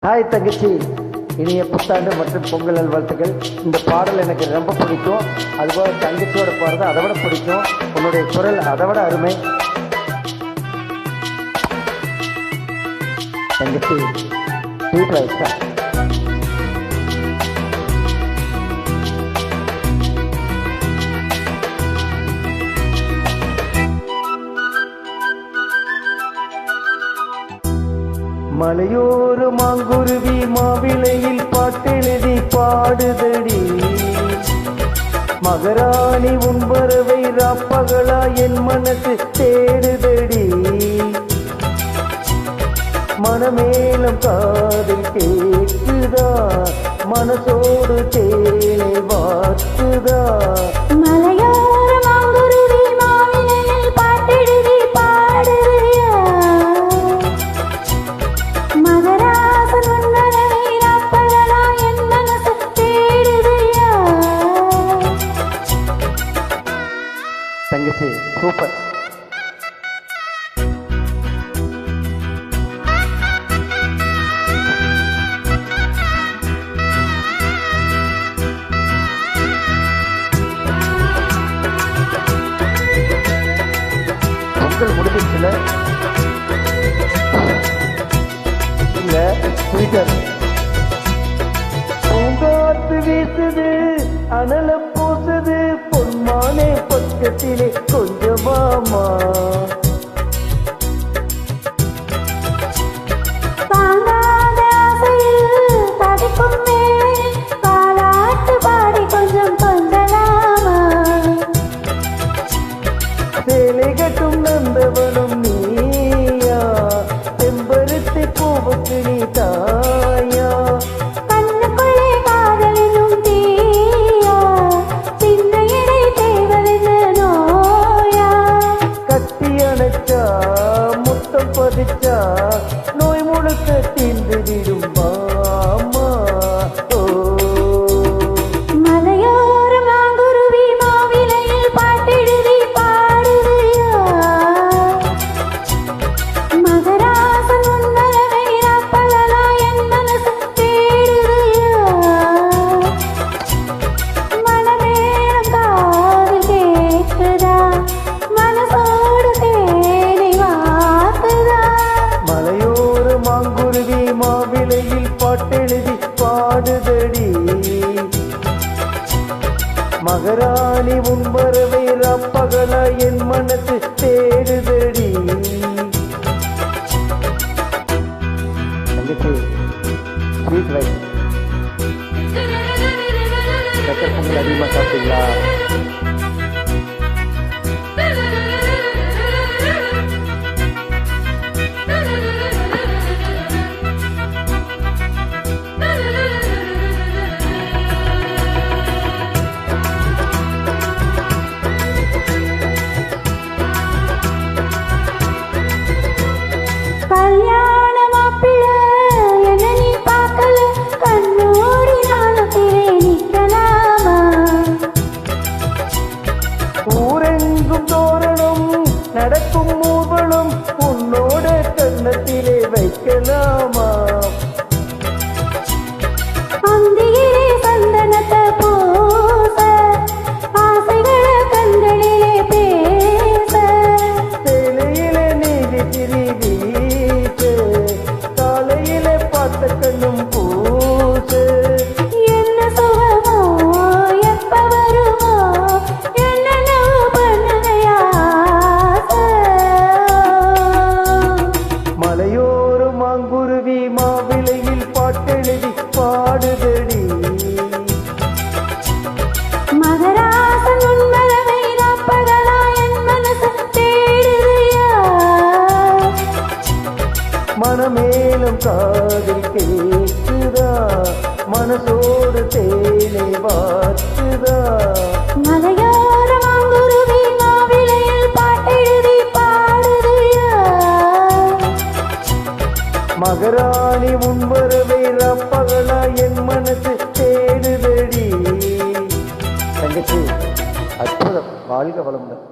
Hi தங்கச்சி, இனிய புத்தாண்டு மற்றும் பொங்கல் நல்வாழ்த்துக்கள். இந்த பாடல் எனக்கு ரொம்ப பிடிக்கும். அதுபோல் தங்கச்சியோட பாடுறது அதை விட பிடிக்கும். உன்னுடைய குரல் அதை விட அருமை. தங்கச்சி ஸ்வீட் ரைஸ் தான். மலையோரு மாங்குருவி மாவிளையில் பாட்டெழுதி பாடுதடி. மகராணி உன் பறவை ராப்பகலா என் மனசு தேடுதடி. மனமேலம் காதில் கேட்குதா, மனசோடு தேனை வாத்துதா. தங்கச்சி சூப்பர். பொங்கல் முடிஞ்சிச்சுல இல்ல ஸ்வீட்டர். பூங்காத்து வீசுது, அனல பூசுது, பொன்மானே பக்கத்திலே கொஞ்சமாமா. சேலை கட்டும் நந்தவனும் நீயா, செம்பருத்தி பூவுக்கு நீ தாயா. முத்தம் பதிச்சா நோய் முழுக்க தீர்ந்து விடும் மாமா. மலையோர மாங்குருவி மாவிலையில் பாட்டெழுதி பாடுறியா. மகராசன் உன்னரவை ராப்பகலா என் மனசு தேடுறியா. மனமேலம் காதில் கேட்குதா, மனசோடு மாங்குருவி மாவிலையில் பாட்டெழுதி பாடுதடி. மகராணி உன் பறவை ராப்பகலா என் மனசு தேடுதடி. தங்கச்சி ஸ்வீட் ரைஸ் சக்கரை பொங்கல் அதிகமாக சாப்பிட்டீங்களா? கல்யாண மாப்பிள்ள என்ன நீ பார்க்கல, கண்ணோடி நாளத்திலே நிற்கலாமா. ஊரெங்கும் தோரணம் நடக்கும் ஊர்வலம் உன்னோட கண்ணத்திலே வைக்கலாமா. அந்தியிலே சந்தனத்தை பூச, ஆசைகளை கண்களிலே பேச. சேலையிலே நீதி திரிவி, காலையிலே பார்த்த கண்ணும் பூசு. என்ன சுகமோ எப்ப வருமோ, என்னென்னவோ பண்ணுதையா. மலையோர மாங்குருவி மாவிலையில் பாட்டெழுதி பாடுதடி. மகராசன் உன்மரவை ராப்பகலா என் மனசு தேடுறியா. மனமேலும் காதில் கேட்குதா, மனசோடு தேனை வாத்துதா. மலையோர மாங்குருவி மாவிலையில் பாட்டெழுதி பாடுறியா. மகராணி உன் பறவை ராப்பகலா என் மனசு தேடுதடி. தங்கச்சி அற்புதம். வாழ்க வளமுடன்.